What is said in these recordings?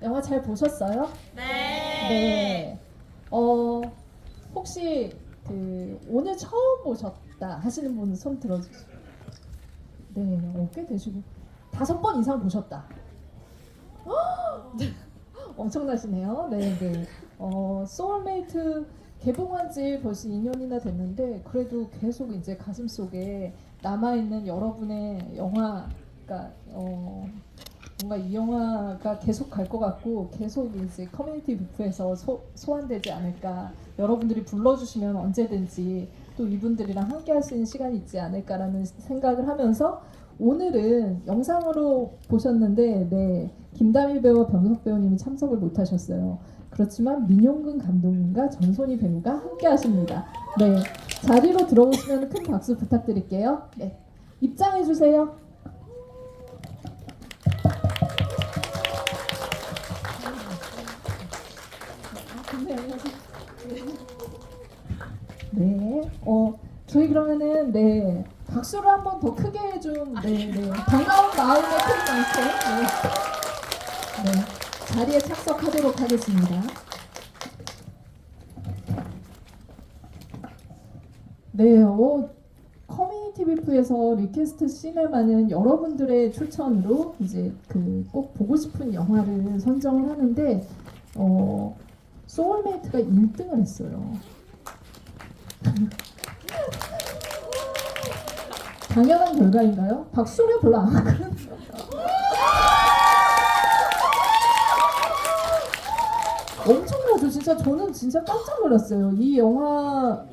영화 잘 보셨어요? 네. 네. 혹시 오늘 처음 보셨다 하시는 분 손 들어주세요. 네, 꽤 되시고 5번 이상 보셨다. 엄청나시네요. 네, 네. 소울메이트 개봉한 지 벌써 2년이나 됐는데 그래도 계속 이제 가슴 속에 남아 있는 여러분의 영화가 뭔가 이 영화가 계속 갈 것 같고 계속 이제 커뮤니티 뷔프에서 소환되지 않을까. 여러분들이 불러주시면 언제든지 또 이분들이랑 함께 할 수 있는 시간이 있지 않을까라는 생각을 하면서 오늘은 영상으로 보셨는데 네, 김다미 배우와 변우석 배우님이 참석을 못하셨어요. 그렇지만 민용근 감독님과 전소니 배우가 함께 하십니다. 네, 자리로 들어오시면 큰 박수 부탁드릴게요. 네, 입장해 주세요. 네, 저희 그러면은 네 박수를 한번 더 크게 좀 네, 네 반가운 마음에 큰 박수 네, 네 자리에 착석하도록 하겠습니다. 네, 커뮤니티 비프에서 리퀘스트 시네마는 여러분들의 추천으로 이제 꼭 보고 싶은 영화를 선정을 하는데 소울메이트가 1등을 했어요. 당연한 결과인가요? 박수를 별로 안 하거든요. 엄청나죠. 진짜 저는 진짜 깜짝 놀랐어요. 이 영화가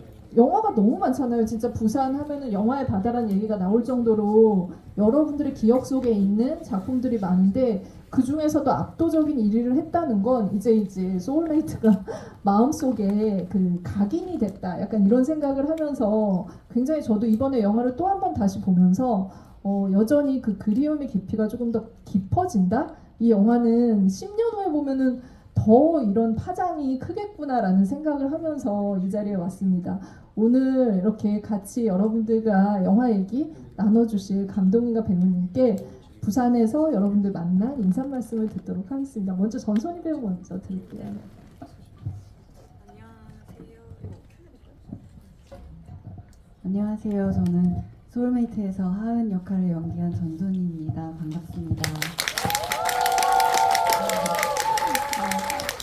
너무 많잖아요. 진짜 부산 하면은 영화의 바다라는 얘기가 나올 정도로 여러분들의 기억 속에 있는 작품들이 많은데 그 중에서도 압도적인 1위를 했다는 건 이제 소울메이트가 마음속에 각인이 됐다. 약간 이런 생각을 하면서 굉장히 저도 이번에 영화를 또 한 번 다시 보면서 여전히 그 그리움의 깊이가 조금 더 깊어진다. 이 영화는 10년 후에 보면은 더 이런 파장이 크겠구나라는 생각을 하면서 이 자리에 왔습니다. 오늘 이렇게 같이 여러분들과 영화 얘기 나눠주실 감독님과 배우님께 부산에서 여러분들 만나 인사 말씀을 듣도록 하겠습니다. 먼저 전선희 배우 먼저 드릴게요. 안녕하세요. 저는 소울메이트에서 하은 역할을 연기한 전소니입니다. 반갑습니다.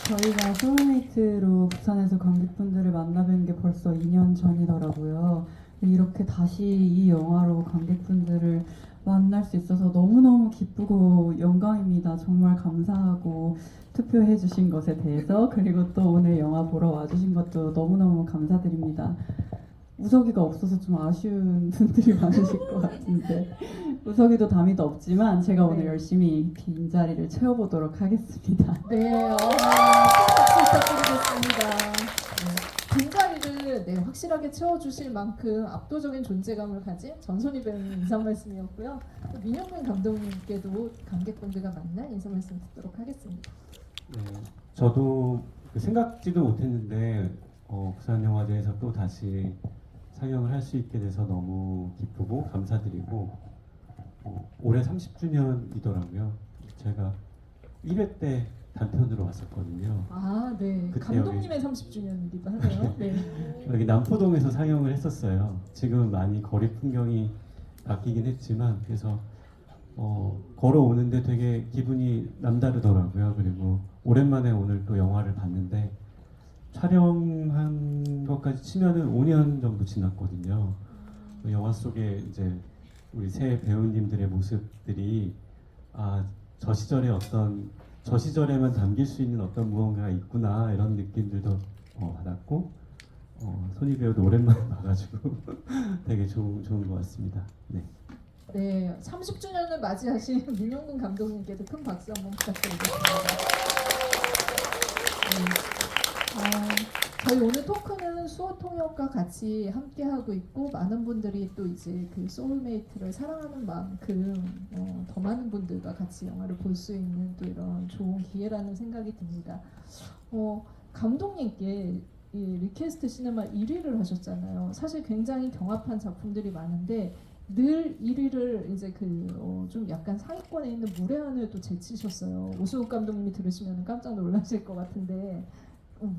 저희가 소울메이트로 부산에서 관객분들을 만나뵌 게 벌써 2년 전이더라고요. 이렇게 다시 이 영화로 관객분들을 만날 수 있어서 너무너무 기쁘고 영광입니다. 정말 감사하고 투표해 주신 것에 대해서 그리고 또 오늘 영화 보러 와주신 것도 너무너무 감사드립니다. 우석이가 없어서 좀 아쉬운 분들이 많으실 것 같은데 우석이도 담이도 없지만 제가 오늘 열심히 빈자리를 채워보도록 하겠습니다. 네, 박수 부탁드리겠습니다. 네, 빈자리를 네, 확실하게 채워주실 만큼 압도적인 존재감을 가진 전소희 배우님 인사 말씀이었고요. 또 민영근 감독님께도 관객분들과 만나 인사 말씀 듣도록 하겠습니다. 네, 저도 생각지도 못했는데 부산영화제에서 또 다시 상영을 할 수 있게 돼서 너무 기쁘고 감사드리고 올해 30주년이더라고요. 제가 1회 때 단편으로 왔었거든요. 아, 네. 그때 감독님의 30주년이기도 하네요. 네. 여기 남포동에서 상영을 했었어요. 지금은 많이 거리 풍경이 바뀌긴 했지만 그래서 걸어오는데 되게 기분이 남다르더라고요. 그리고 오랜만에 오늘 또 영화를 봤는데 촬영한 것까지 치면은 5년 정도 지났거든요. 그 영화 속에 이제 우리 새 배우님들의 모습들이 저 시절에만 담길 수 있는 어떤 무언가가 있구나 이런 느낌들도 받았고 소니 배우도 오랜만에 봐가지고 되게 좋은 것 같습니다. 네. 네, 30주년을 맞이하신 민용근 감독님께도 큰 박수 한번 부탁드리겠습니다. 네. 저희 오늘 토크는 수어통역과 같이 함께 하고 있고 많은 분들이 또 이제 소울메이트를 사랑하는 만큼 더 많은 분들과 같이 영화를 볼 수 있는 또 이런 좋은 기회라는 생각이 듭니다. 감독님께 이 리퀘스트 시네마 1위를 하셨잖아요. 사실 굉장히 경합한 작품들이 많은데 늘 1위를 이제 좀 약간 상위권에 있는 무례한을 또 제치셨어요. 오수욱 감독님이 들으시면 깜짝 놀라실 것 같은데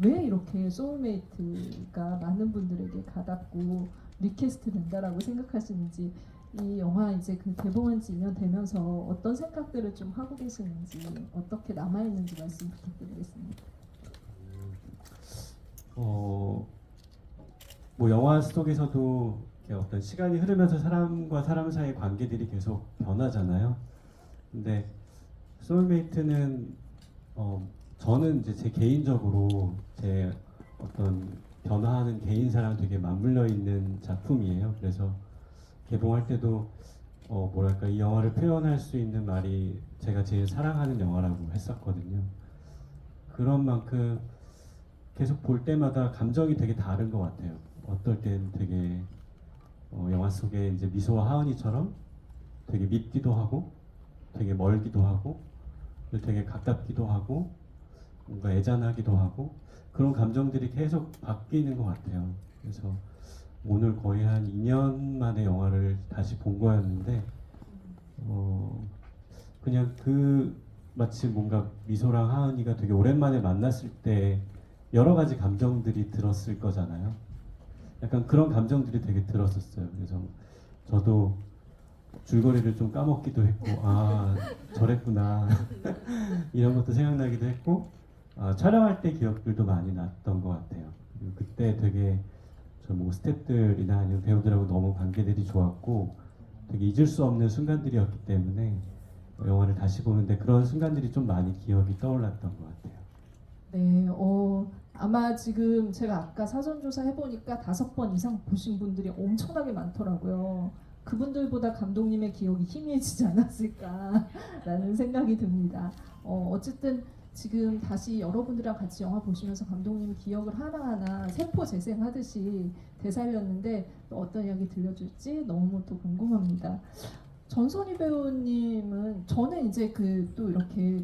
왜 이렇게 소울메이트가 많은 분들에게 가닿고 리퀘스트 된다라고 생각하시는지, 이 영화 이제 개봉한 지 2년 되면서 어떤 생각들을 좀 하고 계시는지, 어떻게 남아있는지 말씀 부탁드리겠습니다. 뭐 영화 속에서도 이렇게 어떤 시간이 흐르면서 사람과 사람 사이의 관계들이 계속 변하잖아요. 근데 소울메이트는 저는 이제 제 개인적으로 제 어떤 변화하는 개인사랑 되게 맞물려 있는 작품이에요. 그래서 개봉할 때도 뭐랄까 이 영화를 표현할 수 있는 말이 제가 제일 사랑하는 영화라고 했었거든요. 그런 만큼 계속 볼 때마다 감정이 되게 다른 것 같아요. 어떨 땐 되게 영화 속에 이제 미소와 하은이처럼 되게 밉기도 하고 되게 멀기도 하고 되게 가깝기도 하고 뭔가 애잔하기도 하고 그런 감정들이 계속 바뀌는 것 같아요. 그래서 오늘 거의 한 2년 만에 영화를 다시 본 거였는데 그냥 마치 뭔가 미소랑 하은이가 되게 오랜만에 만났을 때 여러 가지 감정들이 들었을 거잖아요. 약간 그런 감정들이 되게 들었었어요. 그래서 저도 줄거리를 좀 까먹기도 했고, 아, 저랬구나. 이런 것도 생각나기도 했고, 촬영할 때 기억들도 많이 났던 것 같아요. 그리고 그때 되게 저 뭐 스태프들이나 아니면 배우들하고 너무 관계들이 좋았고, 되게 잊을 수 없는 순간들이었기 때문에 영화를 다시 보는데 그런 순간들이 좀 많이 기억이 떠올랐던 것 같아요. 네, 아마 지금 제가 아까 사전조사 해보니까 5번 이상 보신 분들이 엄청나게 많더라고요. 그분들보다 감독님의 기억이 희미해지지 않았을까라는 생각이 듭니다. 어쨌든 지금 다시 여러분들이랑 같이 영화 보시면서 감독님이 기억을 하나하나 세포 재생하듯이 되살렸는데 또 어떤 이야기 들려줄지 너무 또 궁금합니다. 전선희 배우님은 저는 이제 또 이렇게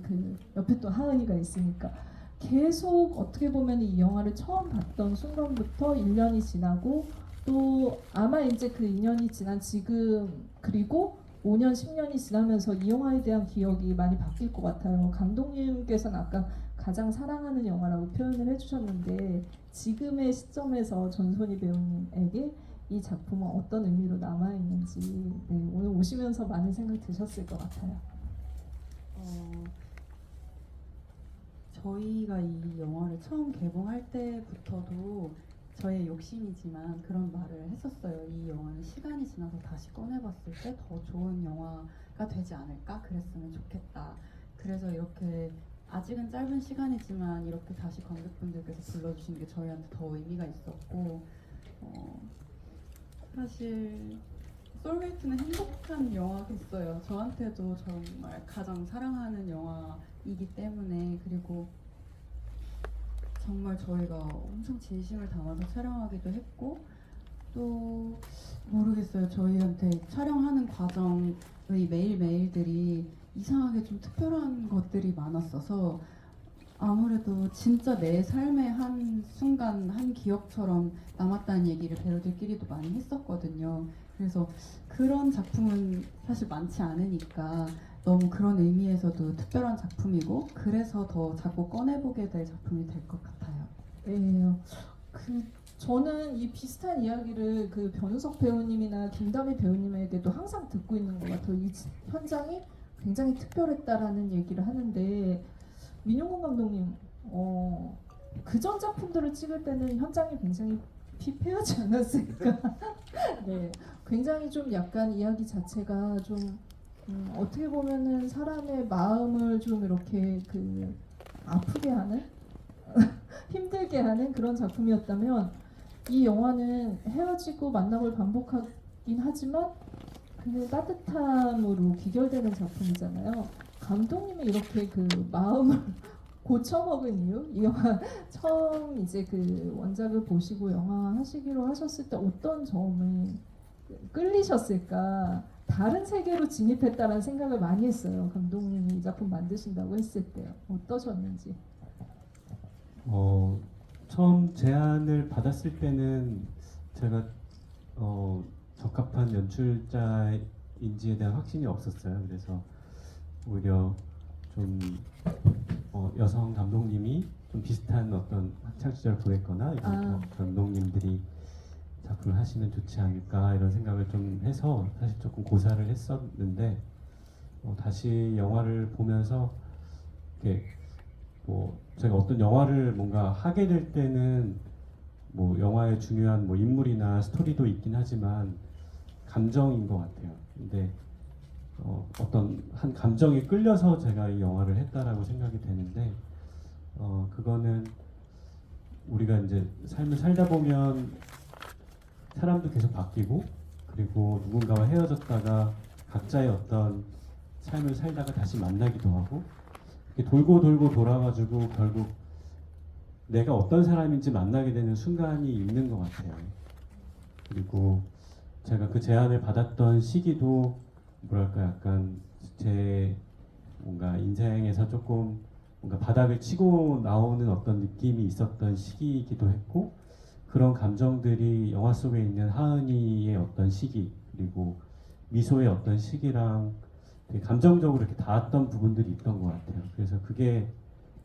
옆에 또 하은이가 있으니까 계속 어떻게 보면 이 영화를 처음 봤던 순간부터 1년이 지나고 또 아마 이제 2년이 지난 지금 그리고 5년, 10년이 지나면서 이 영화에 대한 기억이 많이 바뀔 것 같아요. 감독님께서는 아까 가장 사랑하는 영화라고 표현을 해주셨는데 지금의 시점에서 전선희 배우님에게 이 작품은 어떤 의미로 남아있는지 오늘 오시면서 많은 생각 드셨을 것 같아요. 저희가 이 영화를 처음 개봉할 때부터도 저의 욕심이지만 그런 말을 했었어요. 이 영화는 시간이 지나서 다시 꺼내봤을 때 더 좋은 영화가 되지 않을까? 그랬으면 좋겠다. 그래서 이렇게 아직은 짧은 시간이지만 이렇게 다시 관객분들께서 불러주신 게 저희한테 더 의미가 있었고 사실 소울메이트는 행복한 영화겠어요. 저한테도 정말 가장 사랑하는 영화이기 때문에 그리고 정말 저희가 엄청 진심을 담아서 촬영하기도 했고 또 모르겠어요. 저희한테 촬영하는 과정의 매일매일들이 이상하게 좀 특별한 것들이 많았어서 아무래도 진짜 내 삶의 한 순간 한 기억처럼 남았다는 얘기를 배우들끼리도 많이 했었거든요. 그래서 그런 작품은 사실 많지 않으니까 너무 그런 의미에서도 특별한 작품이고 그래서 더 자꾸 꺼내보게 될 작품이 될 것 같아요. 네, 저는 이 비슷한 이야기를 변우석 배우님이나 김다미 배우님에게도 항상 듣고 있는 것 같아요. 이 현장이 굉장히 특별했다라는 얘기를 하는데 민용건 감독님, 그전 작품들을 찍을 때는 현장이 굉장히 피폐하지 않았을까? 네, 굉장히 좀 약간 이야기 자체가 좀 어떻게 보면은 사람의 마음을 좀 이렇게 아프게 하는 힘들게 하는 그런 작품이었다면 이 영화는 헤어지고 만남을 반복하긴 하지만 그냥 따뜻함으로 귀결되는 작품이잖아요. 감독님이 이렇게 마음을 고쳐먹은 이유? 이 영화 처음 이제 원작을 보시고 영화 하시기로 하셨을 때 어떤 점에 끌리셨을까? 다른 세계로 진입했다는 생각을 많이 했어요. 감독님이 이 작품 만드신다고 했을 때 어떠셨는지. 처음 제안을 받았을 때는 제가 적합한 연출자인지에 대한 확신이 없었어요. 그래서 오히려 좀 여성 감독님이 좀 비슷한 어떤 학창 시절 보냈거나 이런 아. 감독님들이 작품을 하시면 좋지 않을까 이런 생각을 좀 해서 사실 조금 고사를 했었는데 다시 영화를 보면서 이렇게 뭐 제가 어떤 영화를 뭔가 하게 될 때는 뭐 영화의 중요한 뭐 인물이나 스토리도 있긴 하지만 감정인 것 같아요. 근데 어떤 한 감정에 끌려서 제가 이 영화를 했다라고 생각이 되는데 그거는 우리가 이제 삶을 살다 보면 사람도 계속 바뀌고 그리고 누군가와 헤어졌다가 각자의 어떤 삶을 살다가 다시 만나기도 하고 이렇게 돌고 돌고 돌아가지고 결국 내가 어떤 사람인지 만나게 되는 순간이 있는 것 같아요. 그리고 제가 그 제안을 받았던 시기도 뭐랄까 약간 제 뭔가 인생에서 조금 뭔가 바닥을 치고 나오는 어떤 느낌이 있었던 시기이기도 했고 그런 감정들이 영화 속에 있는 하은이의 어떤 시기 그리고 미소의 어떤 시기랑 되게 감정적으로 이렇게 닿았던 부분들이 있던 것 같아요. 그래서 그게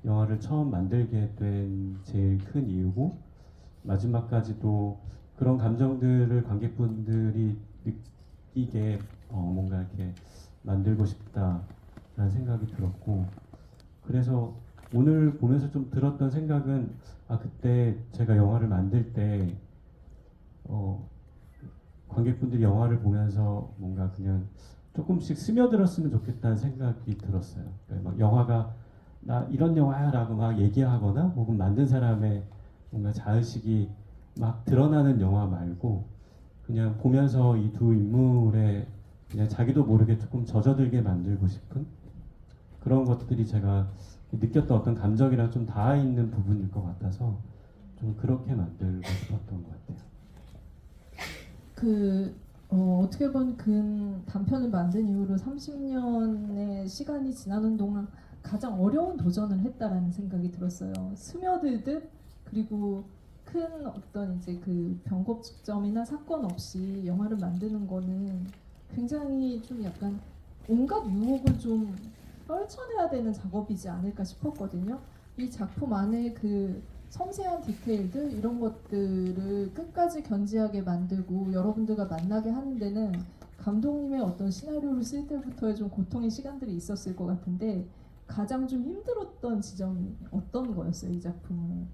영화를 처음 만들게 된 제일 큰 이유고 마지막까지도 그런 감정들을 관객분들이 느끼게 뭔가 이렇게 만들고 싶다라는 생각이 들었고 그래서 오늘 보면서 좀 들었던 생각은 그때 제가 영화를 만들 때 관객분들이 영화를 보면서 뭔가 그냥 조금씩 스며들었으면 좋겠다는 생각이 들었어요. 그러니까 막 영화가 나 이런 영화야라고 막 얘기하거나 혹은 만든 사람의 뭔가 자의식이 막 드러나는 영화 말고 그냥 보면서 이 두 인물의 그냥 자기도 모르게 조금 젖어들게 만들고 싶은 그런 것들이 제가 느꼈던 어떤 감정이랑 좀 닿아 있는 부분일 것 같아서 좀 그렇게 만들고 싶었던 것 같아요. 어떻게 보면 그 단편을 만든 이후로 30년의 시간이 지나는 동안 가장 어려운 도전을 했다라는 생각이 들었어요. 스며들듯 그리고 큰 어떤 이제 그 변곡점이나 사건 없이 영화를 만드는 거는 굉장히 좀 약간 온갖 유혹을 좀 떨쳐내야 되는 작업이지 않을까 싶었거든요. 이 작품 안에 그 섬세한 디테일들 이런 것들을 끝까지 견지하게 만들고 여러분들과 만나게 하는 데는 감독님의 어떤 시나리오를 쓸 때부터의 좀 고통의 시간들이 있었을 것 같은데 가장 좀 힘들었던 지점이 어떤 거였어요? 이 작품을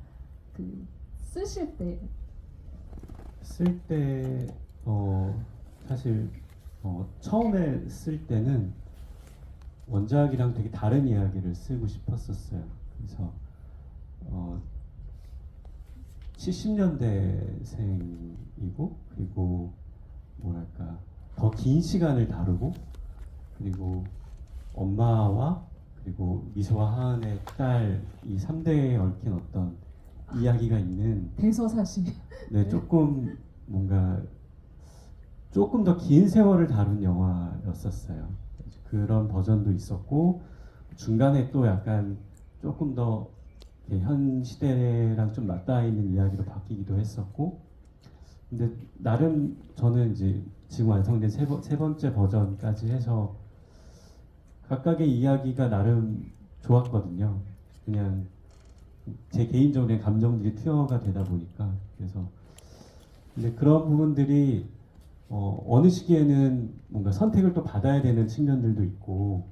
그 쓰실 때. 쓸 때 사실 처음에 쓸 때는 원작이랑 되게 다른 이야기를 쓰고 싶었었어요. 그래서 70년대생이고 그리고 뭐랄까 더 긴 시간을 다루고 그리고 엄마와 그리고 미소와 하은의 딸 이 3대에 얽힌 어떤 이야기가 있는 대서사시. 네, 조금 뭔가 조금 더 긴 세월을 다룬 영화였었어요. 그런 버전도 있었고 중간에 또 약간 조금 더 현 시대랑 좀 맞닿아 있는 이야기로 바뀌기도 했었고 근데 나름 저는 이제 지금 완성된 세 번째 버전까지 해서 각각의 이야기가 나름 좋았거든요. 그냥 제 개인적인 감정들이 투여가 되다 보니까 그래서 근데 그런 부분들이 어느 시기에는 뭔가 선택을 또 받아야 되는 측면들도 있고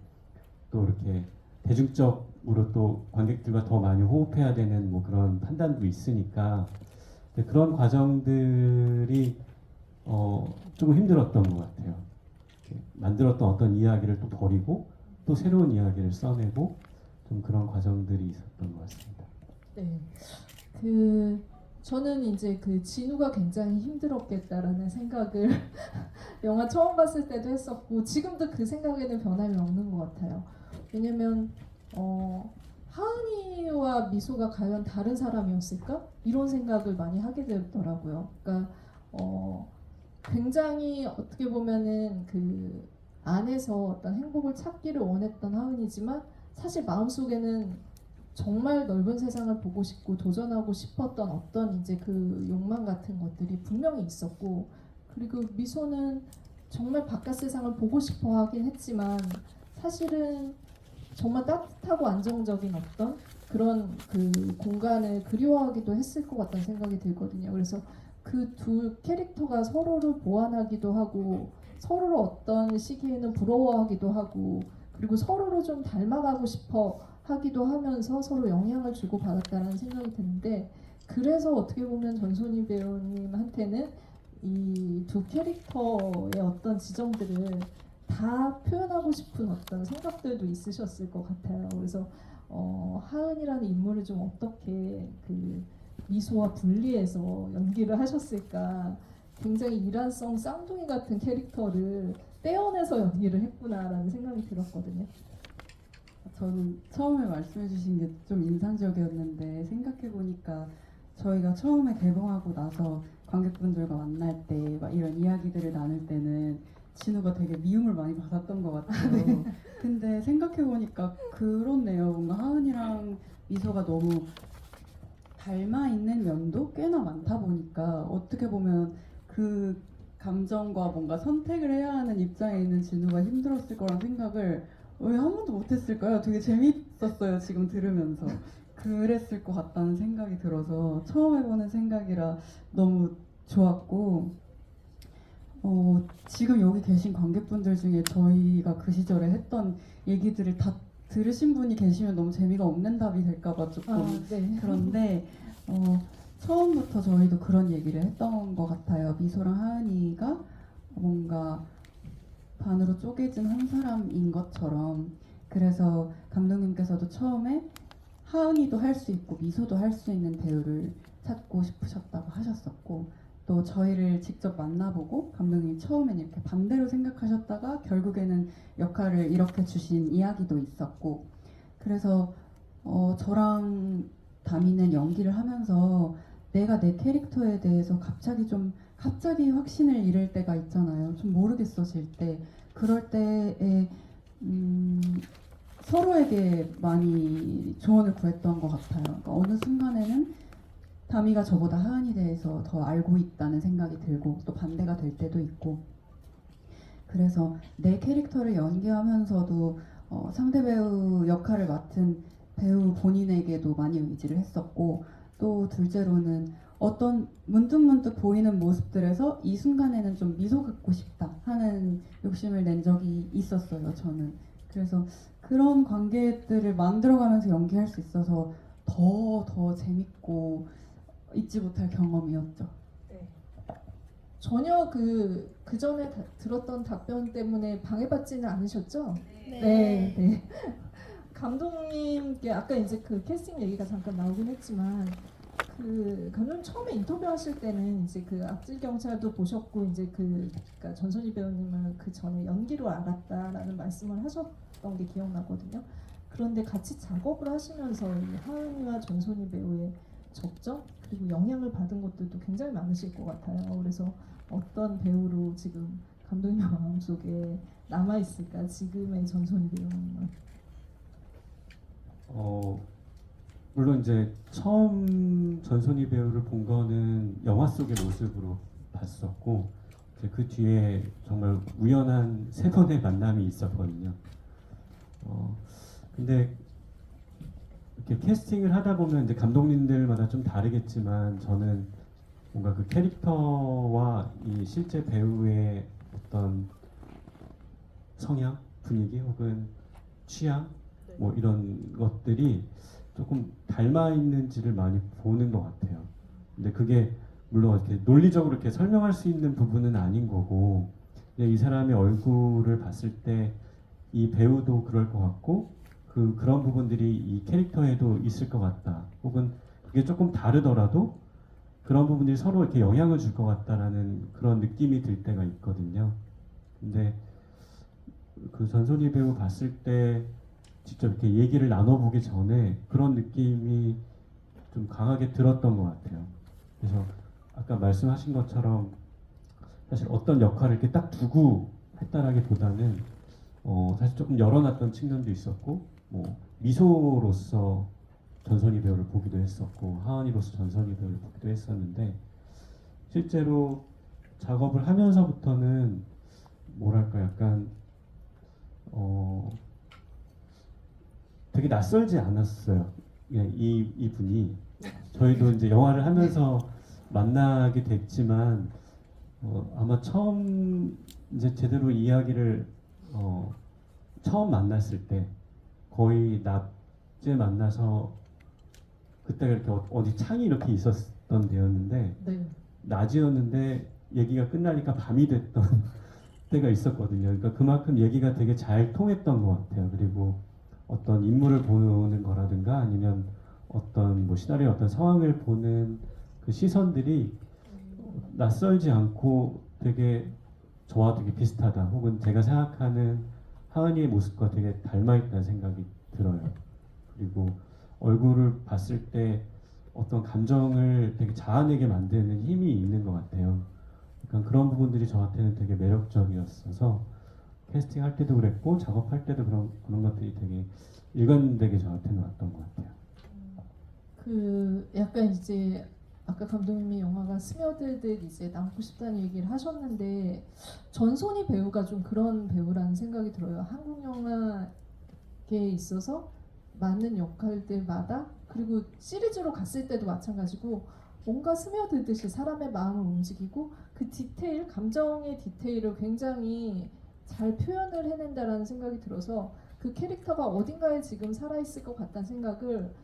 또 이렇게 대중적으로 또 관객들과 더 많이 호흡해야 되는 뭐 그런 판단도 있으니까 근데 그런 과정들이 조금 힘들었던 것 같아요. 이렇게 만들었던 어떤 이야기를 또 버리고 또 새로운 이야기를 써내고 좀 그런 과정들이 있었던 것 같습니다. 네. 저는 이제 그 진우가 굉장히 힘들었겠다라는 생각을 영화 처음 봤을 때도 했었고 지금도 그 생각에는 변함이 없는 것 같아요. 왜냐면 하은이와 미소가 과연 다른 사람이었을까? 이런 생각을 많이 하게 되더라고요. 그러니까 굉장히 어떻게 보면은 그 안에서 어떤 행복을 찾기를 원했던 하은이지만 사실 마음속에는 정말 넓은 세상을 보고 싶고 도전하고 싶었던 어떤 이제 그 욕망 같은 것들이 분명히 있었고 그리고 미소는 정말 바깥 세상을 보고 싶어 하긴 했지만 사실은 정말 따뜻하고 안정적인 어떤 그런 그 공간을 그리워하기도 했을 것 같다는 생각이 들거든요. 그래서 그 두 캐릭터가 서로를 보완하기도 하고 서로를 어떤 시기에는 부러워하기도 하고 그리고 서로를 좀 닮아가고 싶어 하기도 하면서 서로 영향을 주고 받았다는 생각이 드는데 그래서 어떻게 보면 전소희 배우님한테는 이 두 캐릭터의 어떤 지점들을 다 표현하고 싶은 어떤 생각들도 있으셨을 것 같아요. 그래서 하은이라는 인물을 좀 어떻게 그 미소와 분리해서 연기를 하셨을까? 굉장히 일란성 쌍둥이 같은 캐릭터를 떼어내서 연기를 했구나라는 생각이 들었거든요. 저는 처음에 말씀해주신 게 좀 인상적이었는데 생각해보니까 저희가 처음에 개봉하고 나서 관객분들과 만날 때 막 이런 이야기들을 나눌 때는 진우가 되게 미움을 많이 받았던 것 같아요. 근데 생각해보니까 그렇네요. 뭔가 하은이랑 미소가 너무 닮아 있는 면도 꽤나 많다 보니까 어떻게 보면 그 감정과 뭔가 선택을 해야 하는 입장에 있는 진우가 힘들었을 거란 생각을 왜 한 번도 못했을까요? 되게 재밌었어요. 지금 들으면서 그랬을 것 같다는 생각이 들어서 처음 해보는 생각이라 너무 좋았고 지금 여기 계신 관객분들 중에 저희가 그 시절에 했던 얘기들을 다 들으신 분이 계시면 너무 재미가 없는 답이 될까봐 조금 네. 그런데 처음부터 저희도 그런 얘기를 했던 것 같아요. 미소랑 하은이가 뭔가 반으로 쪼개진 한 사람인 것처럼 그래서 감독님께서도 처음에 하은이도 할 수 있고 미소도 할 수 있는 배우를 찾고 싶으셨다고 하셨었고 또 저희를 직접 만나보고 감독님이 처음엔 이렇게 반대로 생각하셨다가 결국에는 역할을 이렇게 주신 이야기도 있었고 그래서 저랑 다미는 연기를 하면서 내가 내 캐릭터에 대해서 갑자기 확신을 잃을 때가 있잖아요. 좀 모르겠어질 때 그럴 때에 서로에게 많이 조언을 구했던 것 같아요. 그러니까 어느 순간에는 다미가 저보다 하은에 대해서 더 알고 있다는 생각이 들고 또 반대가 될 때도 있고 그래서 내 캐릭터를 연기하면서도 상대 배우 역할을 맡은 배우 본인에게도 많이 의지를 했었고 또 둘째로는 어떤 문득문득 보이는 모습들에서 이 순간에는 좀 미소 갖고 싶다 하는 욕심을 낸 적이 있었어요. 저는 그래서 그런 관계들을 만들어가면서 연기할 수 있어서 더 재밌고 잊지 못할 경험이었죠. 전혀 그 전에 들었던 답변 때문에 방해받지는 않으셨죠? 네. 감독님께 아까 이제 그 캐스팅 얘기가 잠깐 나오긴 했지만 그 감독님 처음에 인터뷰하실 때는 이제 그 악질 경찰도 보셨고 이제 그러니까 전소희 배우님을 그 전에 연기로 알았다라는 말씀을 하셨던 게 기억나거든요. 그런데 같이 작업을 하시면서 이 하은이와 전소희 배우의 적정 그리고 영향을 받은 것들도 굉장히 많으실 것 같아요. 그래서 어떤 배우로 지금 감독님 마음속에 남아 있을까 지금의 전소희 배우님은? 물론 이제 처음 전소희 배우를 본 거는 영화 속의 모습으로 봤었고 이제 그 뒤에 정말 우연한 세 번의 만남이 있었거든요. 근데 이렇게 캐스팅을 하다 보면 이제 감독님들마다 좀 다르겠지만 저는 뭔가 그 캐릭터와 이 실제 배우의 어떤 성향, 분위기 혹은 취향 뭐 이런 것들이 조금 닮아 있는지를 많이 보는 것 같아요. 근데 그게 물론 이렇게 논리적으로 이렇게 설명할 수 있는 부분은 아닌 거고 그냥 이 사람의 얼굴을 봤을 때 이 배우도 그럴 것 같고 그런 부분들이 이 캐릭터에도 있을 것 같다. 혹은 그게 조금 다르더라도 그런 부분들이 서로 이렇게 영향을 줄 것 같다라는 그런 느낌이 들 때가 있거든요. 근데 그 전소희 배우 봤을 때 직접 이렇게 얘기를 나눠보기 전에 그런 느낌이 좀 강하게 들었던 것 같아요. 그래서 아까 말씀하신 것처럼 사실 어떤 역할을 이렇게 딱 두고 했다라기보다는 사실 조금 열어놨던 측면도 있었고 뭐 미소로서 전소희 배우를 보기도 했었고 하은이로서 전소희 배우를 보기도 했었는데 실제로 작업을 하면서부터는 뭐랄까 약간 되게 낯설지 않았어요. 예, 이분이 저희도 이제 영화를 하면서 만나게 됐지만 아마 처음 이제 제대로 이야기를 처음 만났을 때 거의 낮에 만나서 그때가 이렇게 어디 창이 이렇게 있었던 데였는데 네. 낮이었는데 얘기가 끝나니까 밤이 됐던 때가 있었거든요. 그러니까 그만큼 얘기가 되게 잘 통했던 것 같아요. 그리고 어떤 인물을 보는 거라든가 아니면 어떤 뭐 시나리오 어떤 상황을 보는 그 시선들이 낯설지 않고 되게 저와 되게 비슷하다 혹은 제가 생각하는 하은이의 모습과 되게 닮아있다는 생각이 들어요. 그리고 얼굴을 봤을 때 어떤 감정을 되게 자아내게 만드는 힘이 있는 것 같아요. 그러니까 그런 부분들이 저한테는 되게 매력적이었어서 캐스팅 할 때도 그랬고 작업할 때도 그런 것들이 되게 일관되게 저한테는 왔던 것 같아요. 그 약간 이제 아까 감독님이 영화가 스며들듯 이제 남고 싶다는 얘기를 하셨는데 전소니 배우가 좀 그런 배우라는 생각이 들어요. 한국 영화계에 있어서 맞는 역할들마다 그리고 시리즈로 갔을 때도 마찬가지고 뭔가 스며들듯이 사람의 마음을 움직이고 그 디테일, 감정의 디테일을 굉장히 잘 표현을 해낸다라는 생각이 들어서 그 캐릭터가 어딘가에 지금 살아있을 것 같다는 생각을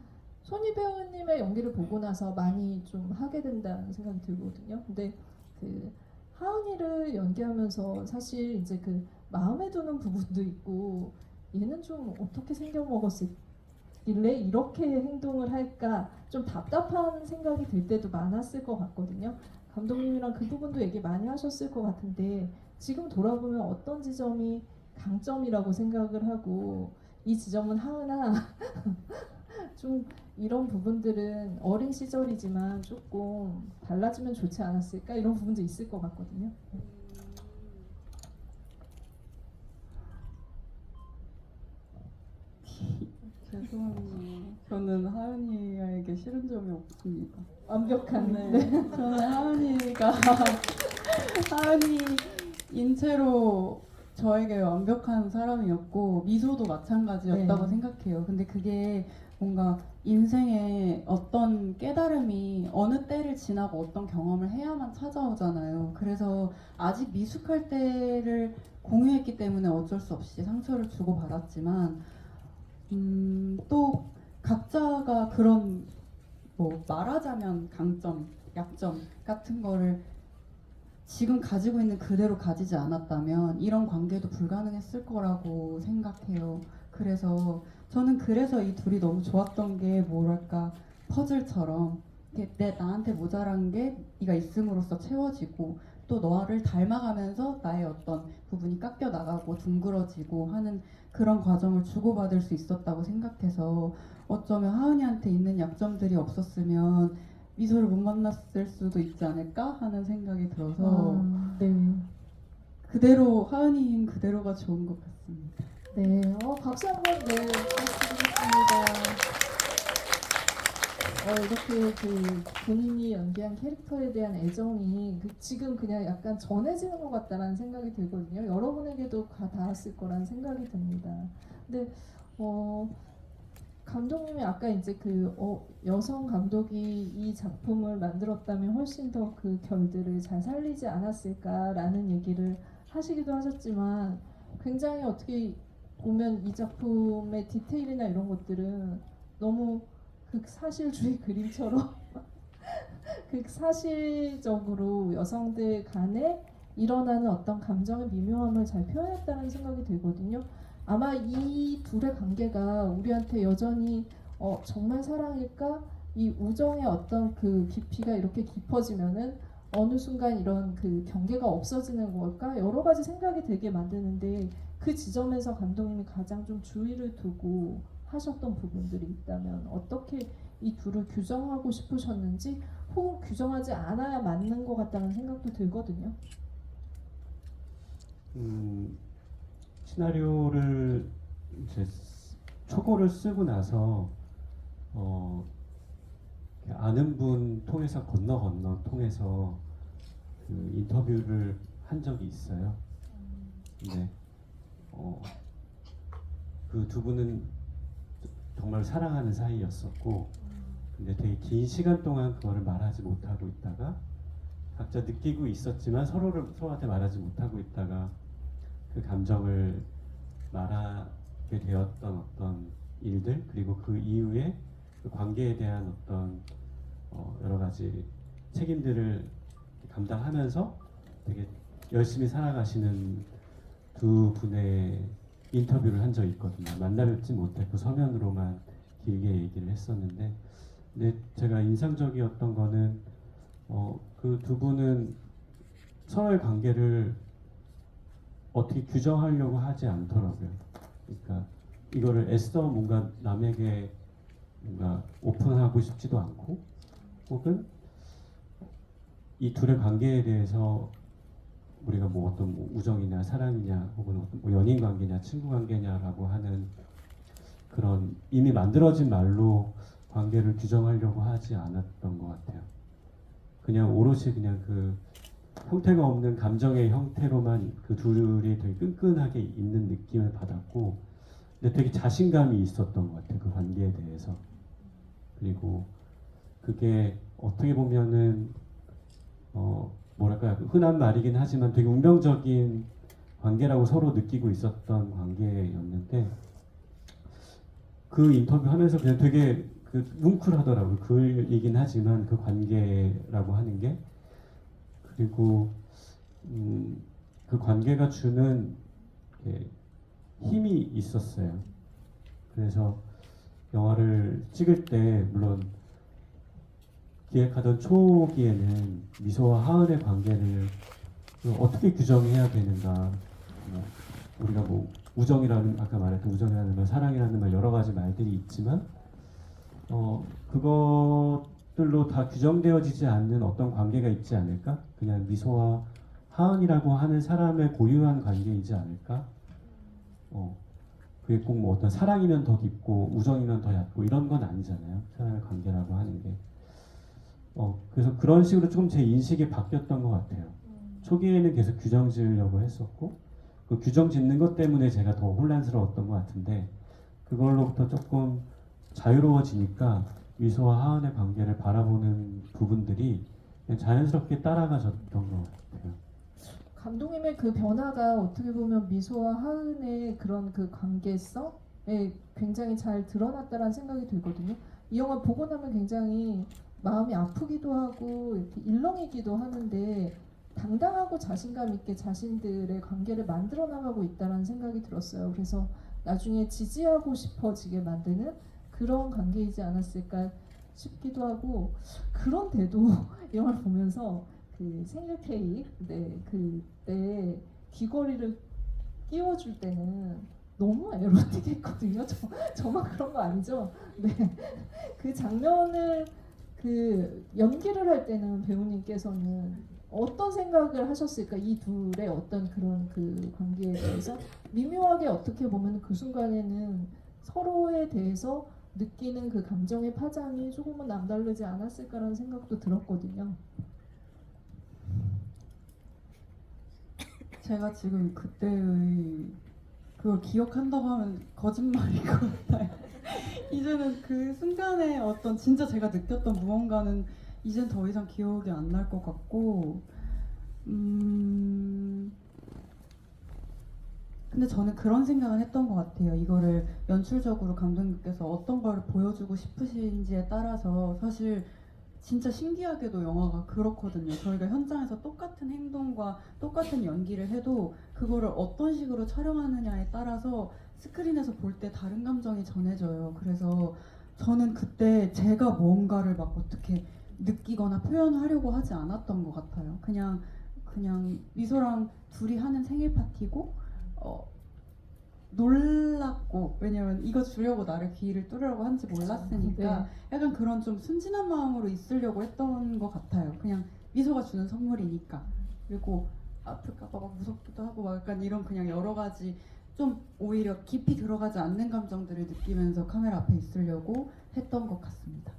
손희 배우님의 연기를 보고 나서 많이 좀 하게 된다는 생각이 들거든요. 근데 그 하은이를 연기하면서 사실 이제 그 마음에 드는 부분도 있고 얘는 좀 어떻게 생겨 먹었을길래 이렇게 행동을 할까 좀 답답한 생각이 들 때도 많았을 것 같거든요. 감독님이랑 그 부분도 얘기 많이 하셨을 것 같은데 지금 돌아보면 어떤 지점이 강점이라고 생각을 하고 이 지점은 하은아 좀 이런 부분들은 어린 시절이지만 조금 달라지면 좋지 않았을까 이런 부분도 있을 것 같거든요. 죄송해요. 저는 하은이에게 싫은 점이 없습니다. 완벽한 네. 저는 하은이가 하은이 인체로 저에게 완벽한 사람이었고 미소도 마찬가지였다고 네. 생각해요. 근데 그게 뭔가 인생의 어떤 깨달음이 어느 때를 지나고 어떤 경험을 해야만 찾아오잖아요. 그래서 아직 미숙할 때를 공유했기 때문에 어쩔 수 없이 상처를 주고 받았지만 또 각자가 그런 뭐 말하자면 강점, 약점 같은 거를 지금 가지고 있는 그대로 가지지 않았다면 이런 관계도 불가능했을 거라고 생각해요. 그래서 저는 그래서 이 둘이 너무 좋았던 게 뭐랄까 퍼즐처럼 이렇게 나한테 모자란 게 네가 있음으로써 채워지고 또 너를 닮아가면서 나의 어떤 부분이 깎여 나가고 둥그러지고 하는 그런 과정을 주고받을 수 있었다고 생각해서 어쩌면 하은이한테 있는 약점들이 없었으면 미소를 못 만났을 수도 있지 않을까 하는 생각이 들어서 네. 그대로 하은이인 그대로가 좋은 것 같습니다. 네. 박수 한번 네, 부탁드리겠습니다. 이렇게 그 본인이 연기한 캐릭터에 대한 애정이 지금 그냥 약간 전해지는 것 같다라는 생각이 들거든요. 여러분에게도 다 닿았을 거라는 생각이 듭니다. 근데 감독님이 아까 이제 여성 감독이 이 작품을 만들었다면 훨씬 더 그 결들을 잘 살리지 않았을까라는 얘기를 하시기도 하셨지만 굉장히 어떻게 보면 이 작품의 디테일이나 이런 것들은 너무 극사실주의 그림처럼 극사실적으로 여성들 간에 일어나는 어떤 감정의 미묘함을 잘 표현했다는 생각이 들거든요. 아마 이 둘의 관계가 우리한테 여전히 정말 사랑일까? 이 우정의 어떤 그 깊이가 이렇게 깊어지면은 어느 순간 이런 그 경계가 없어지는 걸까? 여러 가지 생각이 들게 만드는데 그 지점에서 감독님이 가장 좀 주의를 두고 하셨던 부분들이 있다면 어떻게 이 둘을 규정하고 싶으셨는지 혹은 규정하지 않아야 맞는 것 같다는 생각도 들거든요. 시나리오를 이제 초고를 쓰고 나서 아는 분 통해서 건너 통해서 그 인터뷰를 한 적이 있어요. 근데 그 두 분은 정말 사랑하는 사이였었고, 근데 되게 긴 시간 동안 그거를 말하지 못하고 있다가 각자 느끼고 있었지만 서로한테 말하지 못하고 있다가 그 감정을 말하게 되었던 어떤 일들, 그리고 그 이후에 그 관계에 대한 어떤 여러 가지 책임들을 감당하면서 되게 열심히 살아가시는 두 분의 인터뷰를 한 적이 있거든요. 만나 뵙지 못했고 서면으로만 길게 얘기를 했었는데, 근데 제가 인상적이었던 거는 그 두 분은 서로의 관계를 어떻게 규정하려고 하지 않더라고요. 그러니까 이거를 애써 뭔가 남에게 뭔가 오픈하고 싶지도 않고, 혹은 이 둘의 관계에 대해서 우리가 뭐 어떤 뭐 우정이냐 사랑이냐 혹은 어떤 뭐 연인 관계냐 친구 관계냐라고 하는 그런 이미 만들어진 말로 관계를 규정하려고 하지 않았던 것 같아요. 그냥 오롯이 그냥 그 형태가 없는 감정의 형태로만 그 둘이 되게 끈끈하게 있는 느낌을 받았고, 근데 되게 자신감이 있었던 것 같아요. 그 관계에 대해서. 그리고 그게 어떻게 보면은 뭐랄까요, 흔한 말이긴 하지만 되게 운명적인 관계라고 서로 느끼고 있었던 관계였는데, 그 인터뷰 하면서 그냥 되게 그 뭉클하더라고요. 글이긴 하지만 그 관계라고 하는 게. 그리고 그 관계가 주는 힘이 있었어요. 그래서 영화를 찍을 때 물론 기획하던 초기에는 미소와 하은의 관계를 어떻게 규정해야 되는가, 우리가 뭐 우정이라는, 아까 말했던 우정이라는 말, 사랑이라는 말, 여러 가지 말들이 있지만 그것들로 다 규정되어지지 않는 어떤 관계가 있지 않을까? 그냥 미소와 하은이라고 하는 사람의 고유한 관계이지 않을까? 그게 꼭 뭐 어떤 사랑이면 더 깊고 우정이면 더 얕고 이런 건 아니잖아요. 사람의 관계라고 하는 게. 그래서 그런 식으로 조금 제 인식이 바뀌었던 것 같아요. 초기에는 계속 규정 지으려고 했었고, 그 규정 짓는 것 때문에 제가 더 혼란스러웠던 것 같은데, 그걸로부터 조금 자유로워지니까 미소와 하은의 관계를 바라보는 부분들이 그냥 자연스럽게 따라가졌던 것 같아요. 감독님의 그 변화가 어떻게 보면 미소와 하은의 그런 그 관계성에 굉장히 잘 드러났다라는 생각이 들거든요. 이 영화 보고 나면 굉장히 마음이 아프기도 하고 이렇게 일렁이기도 하는데, 당당하고 자신감 있게 자신들의 관계를 만들어 나가고 있다라는 생각이 들었어요. 그래서 나중에 지지하고 싶어지게 만드는 그런 관계이지 않았을까 싶기도 하고, 그런데도 이 영화를 보면서 그 생일 케이크, 그때 귀걸이를 끼워줄 때는 너무 에로틱했거든요. 저만 그런 거 아니죠? 네, 그 장면을 그 연기를 할 때는 배우님께서는 어떤 생각을 하셨을까? 이 둘의 어떤 그런 그 관계에 대해서 미묘하게 어떻게 보면 그 순간에는 서로에 대해서 느끼는 그 감정의 파장이 조금은 남다르지 않았을까라는 생각도 들었거든요. 제가 지금 그때의 그걸 기억한다고 하면 거짓말일 것 같아요. 이제는 그 순간에 어떤 진짜 제가 느꼈던 무언가는 이젠 더 이상 기억이 안 날 것 같고, 근데 저는 그런 생각은 했던 것 같아요. 이거를 연출적으로 감독님께서 어떤 걸 보여주고 싶으신지에 따라서 사실 진짜 신기하게도 영화가 그렇거든요. 저희가 현장에서 똑같은 행동과 똑같은 연기를 해도 그거를 어떤 식으로 촬영하느냐에 따라서 스크린에서 볼 때 다른 감정이 전해져요. 그래서 저는 그때 제가 뭔가를 막 어떻게 느끼거나 표현하려고 하지 않았던 것 같아요. 그냥 미소랑 둘이 하는 생일 파티고, 놀랐고, 왜냐면 이거 주려고 나를 귀를 뚫으려고 한지 몰랐으니까 네. 약간 그런 좀 순진한 마음으로 있으려고 했던 것 같아요. 그냥 미소가 주는 선물이니까. 그리고 아플까봐 막 무섭기도 하고 막 약간 이런 그냥 여러 가지 좀 오히려 깊이 들어가지 않는 감정들을 느끼면서 카메라 앞에 있으려고 했던 것 같습니다.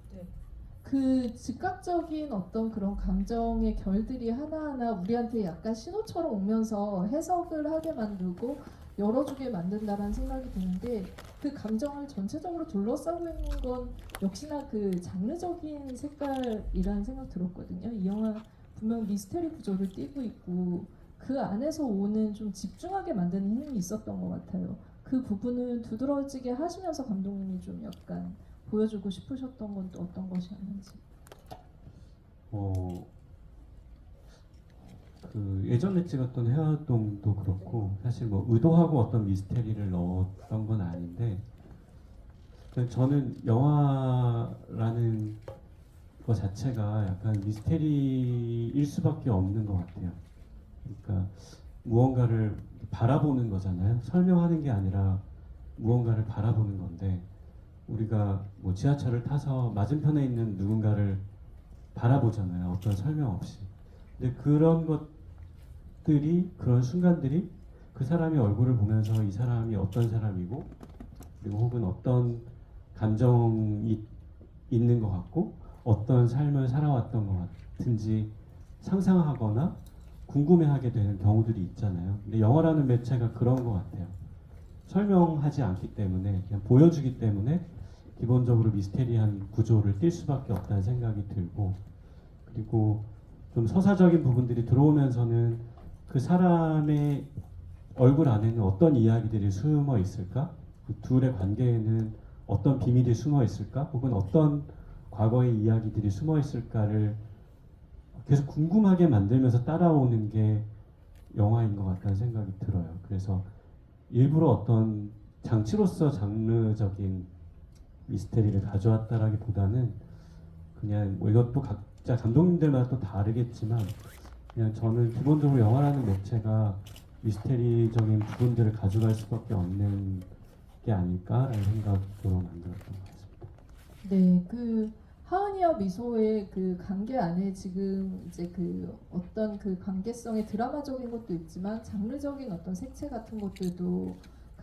그 그 즉각적인 어떤 그런 감정의 결들이 하나하나 우리한테 약간 신호처럼 오면서 해석을 하게 만들고 열어주게 만든다라는 생각이 드는데 그 감정을 전체적으로 둘러싸고 있는 건 역시나 그 장르적인 색깔이라는 생각 들었거든요. 이 영화 분명 미스테리 구조를 띠고 있고 그 안에서 오는 좀 집중하게 만드는 힘이 있었던 것 같아요. 그 부분을 두드러지게 하시면서 감독님이 좀 약간 보여주고 싶으셨던 건 또 어떤 것이었는지. 어, 그 예전에 찍었던 해화동도 그렇고 사실 뭐 의도하고 어떤 미스테리를 넣었던 건 아닌데 그냥 저는 영화라는 것 자체가 약간 미스테리일 수밖에 없는 것 같아요. 그러니까 무언가를 바라보는 거잖아요. 설명하는 게 아니라 무언가를 바라보는 건데 우리가 뭐 지하철을 타서 맞은편에 있는 누군가를 바라보잖아요. 어떤 설명 없이. 근데 그런 것들이 그런 순간들이 그 사람의 얼굴을 보면서 이 사람이 어떤 사람이고 그리고 혹은 어떤 감정이 있는 것 같고 어떤 삶을 살아왔던 것 같은지 상상하거나 궁금해하게 되는 경우들이 있잖아요. 근데 영화라는 매체가 그런 것 같아요. 설명하지 않기 때문에 그냥 보여주기 때문에 기본적으로 미스테리한 구조를 띌 수밖에 없다는 생각이 들고 그리고 좀 서사적인 부분들이 들어오면서는 그 사람의 얼굴 안에는 어떤 이야기들이 숨어 있을까? 그 둘의 관계에는 어떤 비밀이 숨어 있을까? 혹은 어떤 과거의 이야기들이 숨어 있을까를 계속 궁금하게 만들면서 따라오는 게 영화인 것 같다는 생각이 들어요. 그래서 일부러 어떤 장치로서 장르적인 미스테리를 가져왔다라기보다는 그냥 뭐 이것도 각자 감독님들마다 또 다르겠지만 그냥 저는 기본적으로 영화라는 매체가 미스테리적인 부분들을 가져갈 수밖에 없는 게 아닐까라는 생각으로 만들었던 것 같습니다. 네, 그 하은이와 미소의 그 관계 안에 지금 이제 그 어떤 그 관계성의 드라마적인 것도 있지만 장르적인 어떤 색채 같은 것들도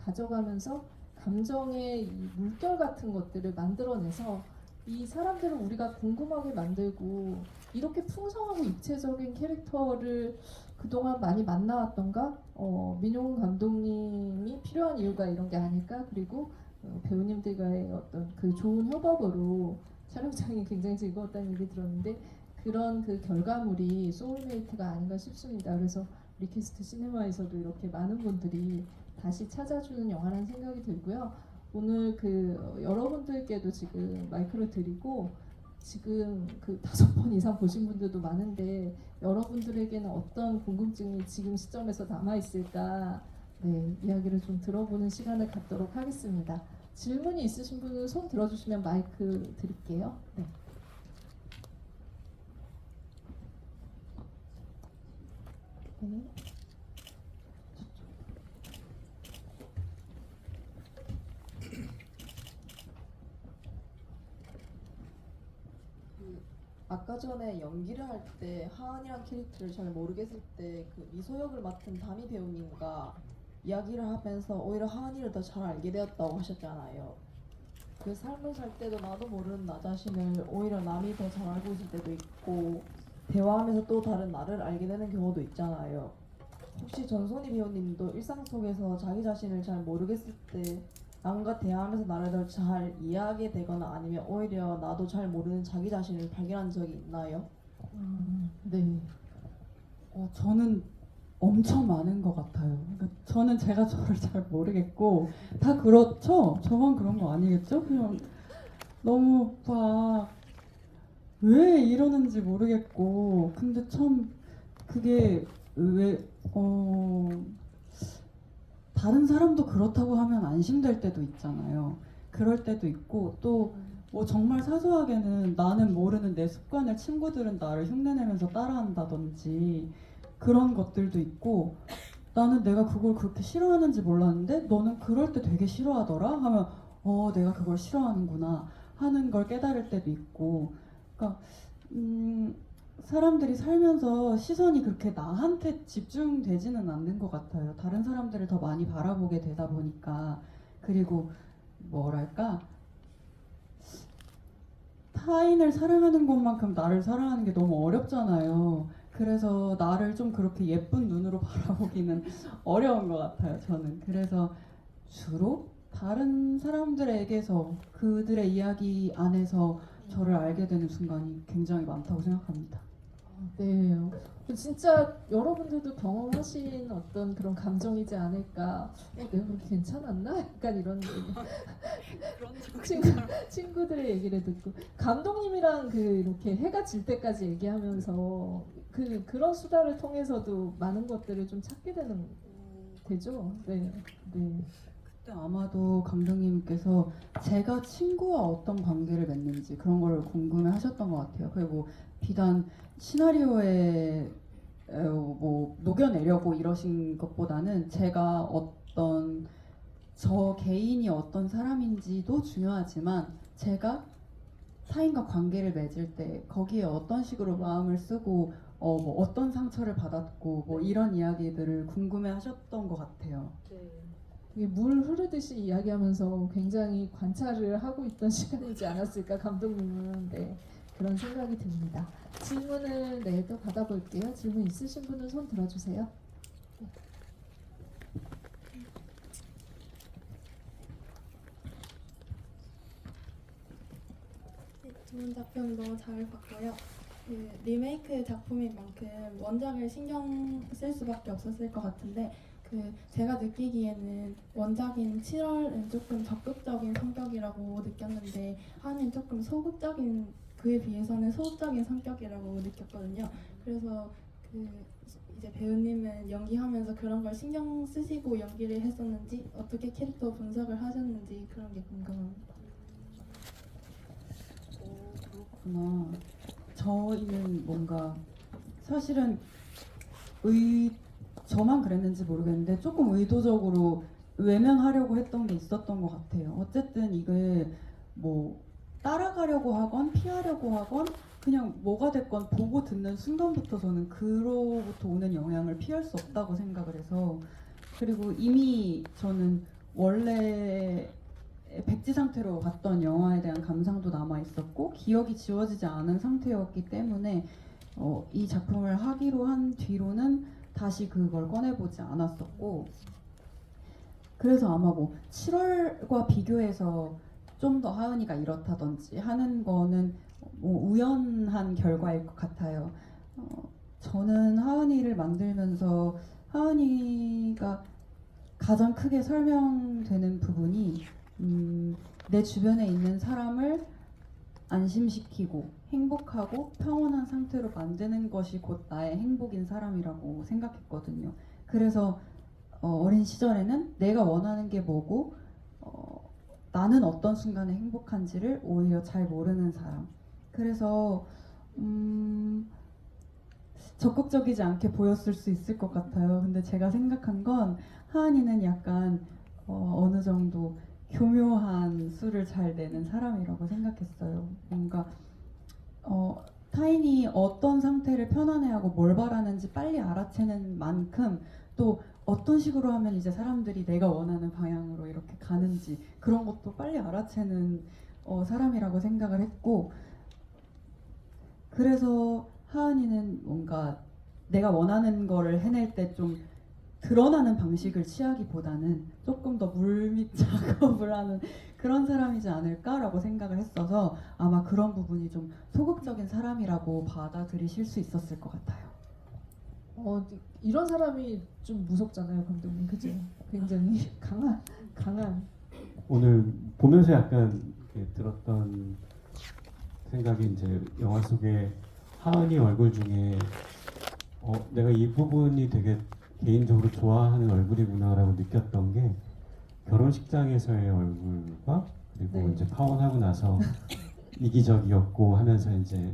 가져가면서 감정의 이 물결 같은 것들을 만들어내서 이 사람들을 우리가 궁금하게 만들고 이렇게 풍성하고 입체적인 캐릭터를 그동안 많이 만나왔던가? 민용훈 감독님이 필요한 이유가 이런 게 아닐까? 그리고 배우님들과의 어떤 그 좋은 협업으로 촬영장이 굉장히 즐거웠다는 얘기 들었는데 그런 그 결과물이 소울메이트가 아닌가 싶습니다. 그래서 리퀘스트 시네마에서도 이렇게 많은 분들이 다시 찾아주는 영화라는 생각이 들고요. 오늘 그 여러분들께도 지금 마이크를 드리고 지금 그 5번 이상 보신 분들도 많은데 여러분들에게는 어떤 궁금증이 지금 시점에서 남아 있을까? 네, 이야기를 좀 들어보는 시간을 갖도록 하겠습니다. 질문이 있으신 분은 손 들어주시면 마이크 드릴게요. 네. 네. 아까 전에 연기를 할 때 하은이란 캐릭터를 잘 모르겠을 때 그 미소 역을 맡은 다미 배우님과 이야기를 하면서 오히려 하은이를 더 잘 알게 되었다고 하셨잖아요. 그 삶을 살 때도 나도 모르는 나 자신을 오히려 남이 더 잘 알고 있을 때도 있고 대화하면서 또 다른 나를 알게 되는 경우도 있잖아요. 혹시 전소니 배우님도 일상 속에서 자기 자신을 잘 모르겠을 때 남과 대화하면서 나를 더 잘 이해하게 되거나 아니면 오히려 나도 잘 모르는 자기 자신을 발견한 적이 있나요? 네. 저는 엄청 많은 것 같아요. 그러니까 저는 제가 저를 잘 모르겠고 다 그렇죠? 저만 그런 거 아니겠죠? 그냥 너무 막 왜 이러는지 모르겠고 근데 참 그게 왜 다른 사람도 그렇다고 하면 안심될 때도 있잖아요. 그럴 때도 있고 또 뭐 정말 사소하게는 나는 모르는 내 습관을 친구들은 나를 흉내내면서 따라한다든지 그런 것들도 있고 나는 내가 그걸 그렇게 싫어하는지 몰랐는데 너는 그럴 때 되게 싫어하더라 하면 내가 그걸 싫어하는구나 하는 걸 깨달을 때도 있고 그러니까 사람들이 살면서 시선이 그렇게 나한테 집중되지는 않는 것 같아요. 다른 사람들을 더 많이 바라보게 되다 보니까 그리고 뭐랄까 타인을 사랑하는 것만큼 나를 사랑하는 게 너무 어렵잖아요. 그래서 나를 좀 그렇게 예쁜 눈으로 바라보기는 어려운 것 같아요, 저는. 그래서 주로 다른 사람들에게서 그들의 이야기 안에서 저를 알게 되는 순간이 굉장히 많다고 생각합니다. 네, 진짜 여러분들도 경험하신 어떤 그런 감정이지 않을까. 내가 그렇게 괜찮았나? 약간 이런 친구들의 얘기를 듣고 감독님이랑 그 이렇게 해가 질 때까지 얘기하면서 그런 수다를 통해서도 많은 것들을 좀 찾게 되죠. 네, 네. 그때 아마도 감독님께서 제가 친구와 어떤 관계를 맺는지 그런 걸 궁금해하셨던 것 같아요. 그리고 비단 시나리오에 뭐 녹여내려고 이러신 것보다는 제가 어떤 저 개인이 어떤 사람인지도 중요하지만 제가 타인과 관계를 맺을 때 거기에 어떤 식으로 마음을 쓰고 뭐 어떤 상처를 받았고 뭐 이런 이야기들을 궁금해하셨던 것 같아요. 이게 물 흐르듯이 이야기하면서 굉장히 관찰을 하고 있던 시간이지 않았을까 감독님은. 네, 그런 생각이 듭니다. 질문을 또 받아볼게요. 질문 있으신 분은 손 들어주세요. 네, 좋은 작품 너무 잘 봤고요. 그 리메이크 작품인 만큼 원작을 신경 쓸 수밖에 없었을 것 같은데 제가 느끼기에는 원작인 7월은 조금 적극적인 성격이라고 느꼈는데 하는 조금 소극적인 그에 비해서는 소극적인 성격이라고 느꼈거든요. 그래서 이제 배우님은 연기하면서 그런 걸 신경 쓰시고 연기를 했었는지 어떻게 캐릭터 분석을 하셨는지 그런 게 궁금합니다. 그렇구나. 저희는 뭔가 사실은 저만 그랬는지 모르겠는데 조금 의도적으로 외면하려고 했던 게 있었던 것 같아요. 어쨌든 이게 뭐 따라가려고 하건 피하려고 하건 그냥 뭐가 됐건 보고 듣는 순간부터 저는 그로부터 오는 영향을 피할 수 없다고 생각을 해서 그리고 이미 저는 원래 백지 상태로 봤던 영화에 대한 감상도 남아 있었고 기억이 지워지지 않은 상태였기 때문에 이 작품을 하기로 한 뒤로는 다시 그걸 꺼내보지 않았었고 그래서 아마 뭐 7월과 비교해서 좀 더 하은이가 이렇다든지 하는 거는 뭐 우연한 결과일 것 같아요. 저는 하은이를 만들면서 하은이가 가장 크게 설명되는 부분이 내 주변에 있는 사람을 안심시키고 행복하고 평온한 상태로 만드는 것이 곧 나의 행복인 사람이라고 생각했거든요. 그래서 어린 시절에는 내가 원하는 게 뭐고 나는 어떤 순간에 행복한지를 오히려 잘 모르는 사람. 그래서 적극적이지 않게 보였을 수 있을 것 같아요. 근데 제가 생각한 건 하은이는 약간 어느 정도 교묘한 수를 잘 내는 사람이라고 생각했어요. 뭔가 타인이 어떤 상태를 편안해하고 뭘 바라는지 빨리 알아채는 만큼 또 어떤 식으로 하면 이제 사람들이 내가 원하는 방향으로 이렇게 가는지 그런 것도 빨리 알아채는 사람이라고 생각을 했고 그래서 하은이는 뭔가 내가 원하는 거를 해낼 때 좀 드러나는 방식을 취하기보다는 조금 더 물밑 작업을 하는 그런 사람이지 않을까라고 생각을 했어서 아마 그런 부분이 좀 소극적인 사람이라고 받아들이실 수 있었을 것 같아요. 이런 사람이 좀 무섭잖아요, 감독님. 그죠? 굉장히 강한. 오늘 보면서 약간 이렇게 들었던 생각이 이제 영화 속에 하은이 얼굴 중에 내가 이 부분이 되게 개인적으로 좋아하는 얼굴이구나라고 느꼈던 게 결혼식장에서의 얼굴과 그리고 네. 이제 파혼하고 나서 이기적이었고 하면서 이제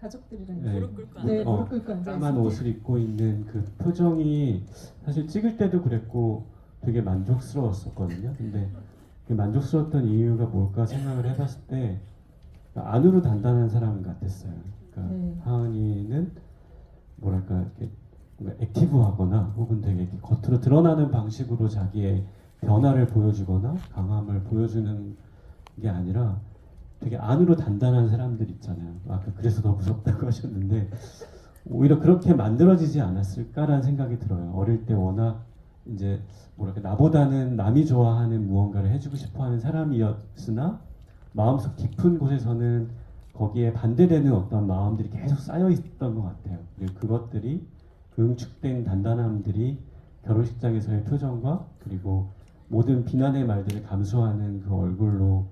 가족들이랑 무릎 꿇고 무릎 꿇고 앉아 까만 있을 때. 옷을 입고 있는 그 표정이 사실 찍을 때도 그랬고 되게 만족스러웠었거든요. 근데 그 만족스러웠던 이유가 뭘까 생각을 해봤을 때 안으로 단단한 사람 같았어요. 그러니까 네. 하은이는 뭐랄까 이렇게 뭔가 액티브하거나 혹은 되게 이렇게 겉으로 드러나는 방식으로 자기의 변화를 보여주거나 강함을 보여주는 게 아니라 되게 안으로 단단한 사람들 있잖아요. 아까 그래서 더 무섭다고 하셨는데 오히려 그렇게 만들어지지 않았을까라는 생각이 들어요. 어릴 때 워낙 이제 뭐랄까 나보다는 남이 좋아하는 무언가를 해주고 싶어하는 사람이었으나 마음속 깊은 곳에서는 거기에 반대되는 어떤 마음들이 계속 쌓여 있던 것 같아요. 그리고 그것들이 그 응축된 단단함들이 결혼식장에서의 표정과 그리고 모든 비난의 말들을 감수하는 그 얼굴로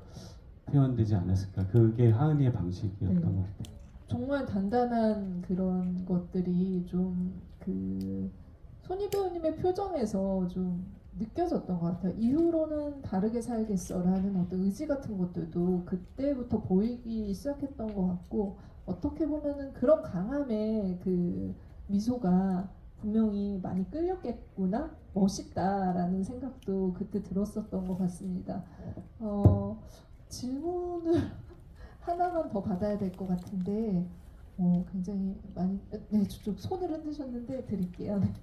표현되지 않았을까. 그게 하은이의 방식이었던 네. 것 같아요. 정말 단단한 그런 것들이 좀 그 손희 배우님의 표정에서 좀 느껴졌던 것 같아요. 이후로는 다르게 살겠어라는 어떤 의지 같은 것들도 그때부터 보이기 시작했던 것 같고 어떻게 보면은 그런 강함의 그 미소가 분명히 많이 끌렸겠구나 멋있다라는 생각도 그때 들었었던 것 같습니다. 질문을 하나만 더 받아야 될 것 같은데 굉장히 많이 네 좀 손을 흔드셨는데 드릴게요. 네.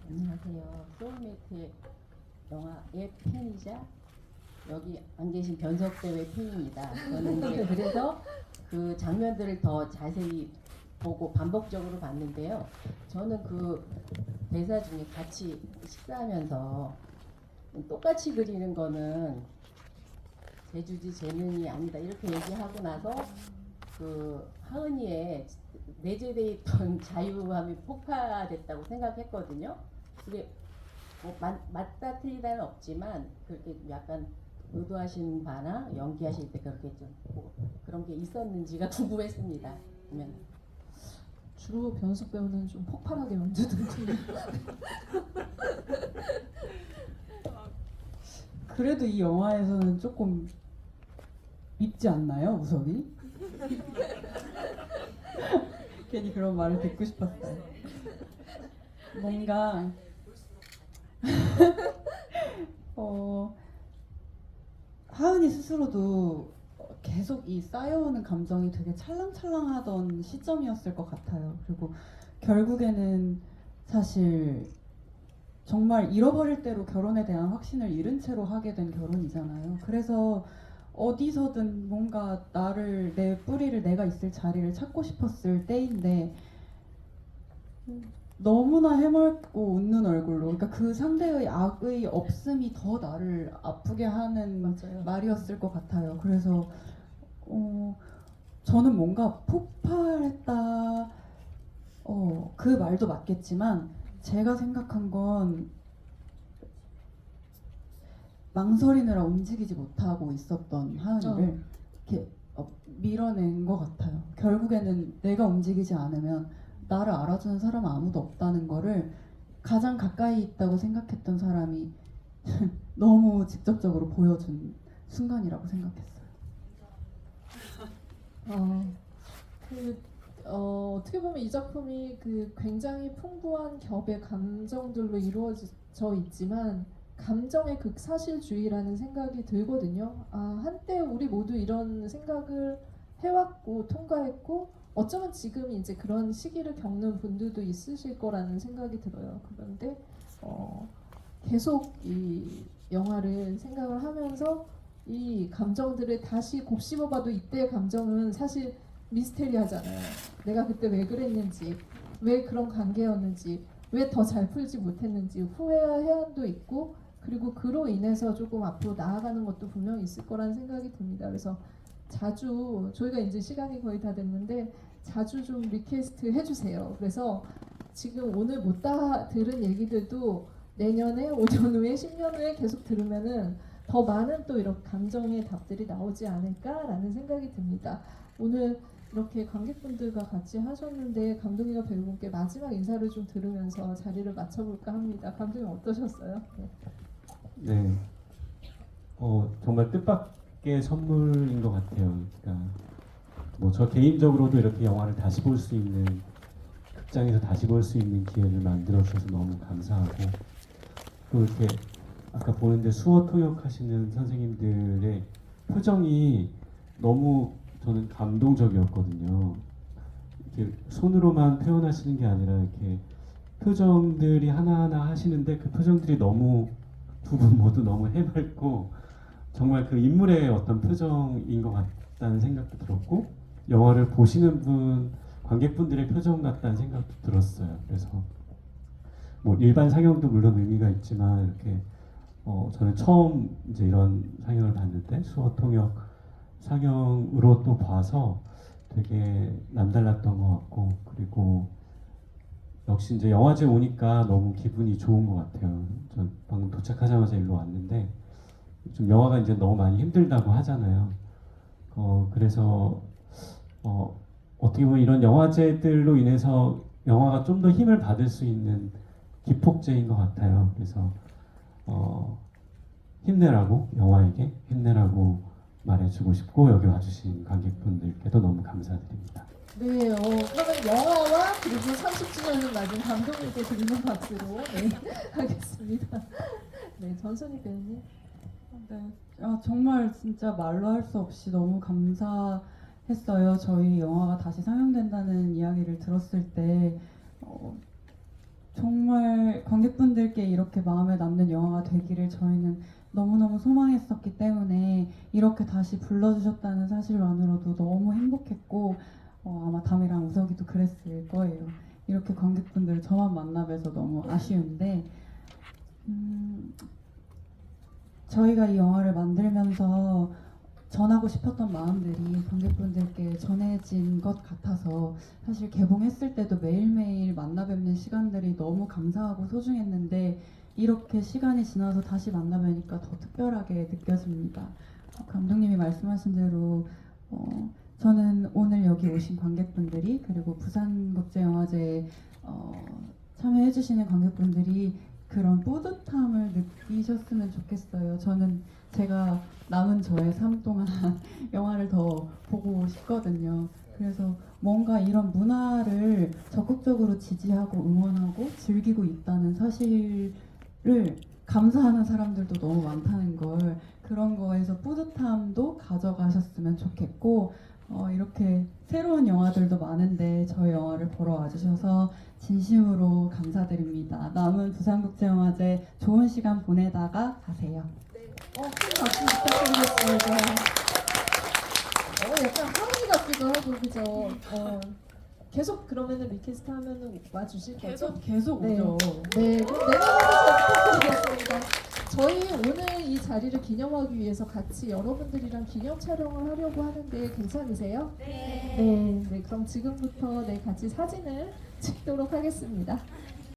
안녕하세요. 소울메이트 영화의 팬이자 여기 안 계신 변석대회 팬입니다. 저는 이제 그래서 그 장면들을 더 자세히 보고 반복적으로 봤는데요. 저는 그 대사 중에 같이 식사하면서 똑같이 그리는 거는 제주지 재능이 아니다 이렇게 얘기하고 나서 그 하은이의 내재돼 있던 자유함이 폭파됐다고 생각했거든요. 그게 뭐 맞다 틀리다는 없지만 그렇게 약간 의도하신 바나 연기하실 때 그렇게 좀뭐 그런 게 있었는지가 궁금했습니다. 보면 주로 변숙 배우는 좀 폭발하게 만드는군요. 그래도 이 영화에서는 조금 밉지 않나요, 우석이? 괜히 그런 말을 듣고 싶었어요. 뭔가 하은이 스스로도 계속 이 쌓여오는 감정이 되게 찰랑찰랑하던 시점이었을 것 같아요. 그리고 결국에는 사실 정말 잃어버릴 대로 결혼에 대한 확신을 잃은 채로 하게 된 결혼이잖아요. 그래서 어디서든 뭔가 나를 내 뿌리를 내가 있을 자리를 찾고 싶었을 때인데 너무나 해맑고 웃는 얼굴로 그러니까 그 상대의 악의 없음이 더 나를 아프게 하는 맞아요. 말이었을 것 같아요. 그래서 저는 뭔가 폭발했다 그 말도 맞겠지만 제가 생각한 건 망설이느라 움직이지 못하고 있었던 하은이를 이렇게 밀어낸 것 같아요. 결국에는 내가 움직이지 않으면 나를 알아주는 사람은 아무도 없다는 거를 가장 가까이 있다고 생각했던 사람이 너무 직접적으로 보여준 순간이라고 생각했어요. 어떻게 보면 이 작품이 그 굉장히 풍부한 겹의 감정들로 이루어져 있지만 감정의 극사실주의라는 생각이 들거든요. 한때 우리 모두 이런 생각을 해왔고 통과했고 어쩌면 지금 이제 그런 시기를 겪는 분들도 있으실 거라는 생각이 들어요. 그런데 계속 이 영화를 생각을 하면서 이 감정들을 다시 곱씹어봐도 이때의 감정은 사실 미스테리하잖아요. 내가 그때 왜 그랬는지, 왜 그런 관계였는지, 왜 더 잘 풀지 못했는지 후회와 해안도 있고 그리고 그로 인해서 조금 앞으로 나아가는 것도 분명히 있을 거라는 생각이 듭니다. 그래서 자주 저희가 이제 시간이 거의 다 됐는데 자주 좀 리퀘스트 해주세요. 그래서 지금 오늘 못 다 들은 얘기들도 내년에 5년 후에 10년 후에 계속 들으면은 더 많은 또 이런 감정의 답들이 나오지 않을까라는 생각이 듭니다. 오늘 이렇게 관객분들과 같이 하셨는데 감독님과 배우분께 마지막 인사를 좀 들으면서 자리를 맞춰볼까 합니다. 감독님 어떠셨어요? 네. 정말 뜻밖의 선물인 것 같아요. 그러니까 뭐 저 개인적으로도 이렇게 영화를 다시 볼 수 있는 극장에서 다시 볼 수 있는 기회를 만들어 주셔서 너무 감사하고 또 이렇게 아까 보는데 수어 통역하시는 선생님들의 표정이 너무 저는 감동적이었거든요. 이렇게 손으로만 표현하시는 게 아니라 이렇게 표정들이 하나하나 하시는데 그 표정들이 너무 두 분 모두 너무 해맑고 정말 그 인물의 어떤 표정인 것 같다는 생각도 들었고 영화를 보시는 분 관객분들의 표정 같다는 생각도 들었어요. 그래서 뭐 일반 상영도 물론 의미가 있지만 이렇게 저는 처음 이제 이런 상영을 봤는데 수어 통역 상영으로 또 봐서 되게 남달랐던 것 같고 그리고 역시 이제 영화제 오니까 너무 기분이 좋은 것 같아요. 전 방금 도착하자마자 일로 왔는데 좀 영화가 이제 너무 많이 힘들다고 하잖아요. 그래서 어떻게 보면 이런 영화제들로 인해서 영화가 좀 더 힘을 받을 수 있는 기폭제인 것 같아요. 그래서 힘내라고 영화에게 힘내라고 말해주고 싶고 여기 와주신 관객분들께도 너무 감사드립니다. 네, 그러면 영화와 그리고 30주년을 맞은 감독님께 드리는 박수로 네, 하겠습니다. 네, 전선희 배우님. 네, 정말 진짜 말로 할 수 없이 너무 감사했어요. 저희 영화가 다시 상영된다는 이야기를 들었을 때 정말 관객분들께 이렇게 마음에 남는 영화가 되기를 저희는 너무너무 소망했었기 때문에 이렇게 다시 불러주셨다는 사실만으로도 너무 행복했고 아마 담이랑 우석이도 그랬을 거예요. 이렇게 관객분들을 저만 만나 뵈서 너무 아쉬운데 저희가 이 영화를 만들면서 전하고 싶었던 마음들이 관객분들께 전해진 것 같아서 사실 개봉했을 때도 매일매일 만나 뵙는 시간들이 너무 감사하고 소중했는데 이렇게 시간이 지나서 다시 만나 뵈니까 더 특별하게 느껴집니다. 감독님이 말씀하신 대로 저는 오늘 여기 오신 관객분들이 그리고 부산국제영화제에 참여해주시는 관객분들이 그런 뿌듯함을 느끼셨으면 좋겠어요. 저는 제가 남은 저의 삶 동안 영화를 더 보고 싶거든요. 그래서 뭔가 이런 문화를 적극적으로 지지하고 응원하고 즐기고 있다는 사실을 감사하는 사람들도 너무 많다는 걸 그런 거에서 뿌듯함도 가져가셨으면 좋겠고 이렇게 새로운 영화들도 많은데 저희 영화를 보러 와주셔서 진심으로 감사드립니다. 남은 부산국제영화제 좋은 시간 보내다가 가세요. 큰 박수 부탁드리겠습니다. 약간 하은이 같기도 하고 그죠? 계속 그러면은 리퀘스트 하면은 와주실 거죠? 계속 네. 오죠. 네, 그럼 내년에도 부탁드리겠습니다. 저희 오늘 이 자리를 기념하기 위해서 같이 여러분들이랑 기념 촬영을 하려고 하는데 괜찮으세요? 네. 네, 그럼 지금부터 같이 사진을 찍도록 하겠습니다.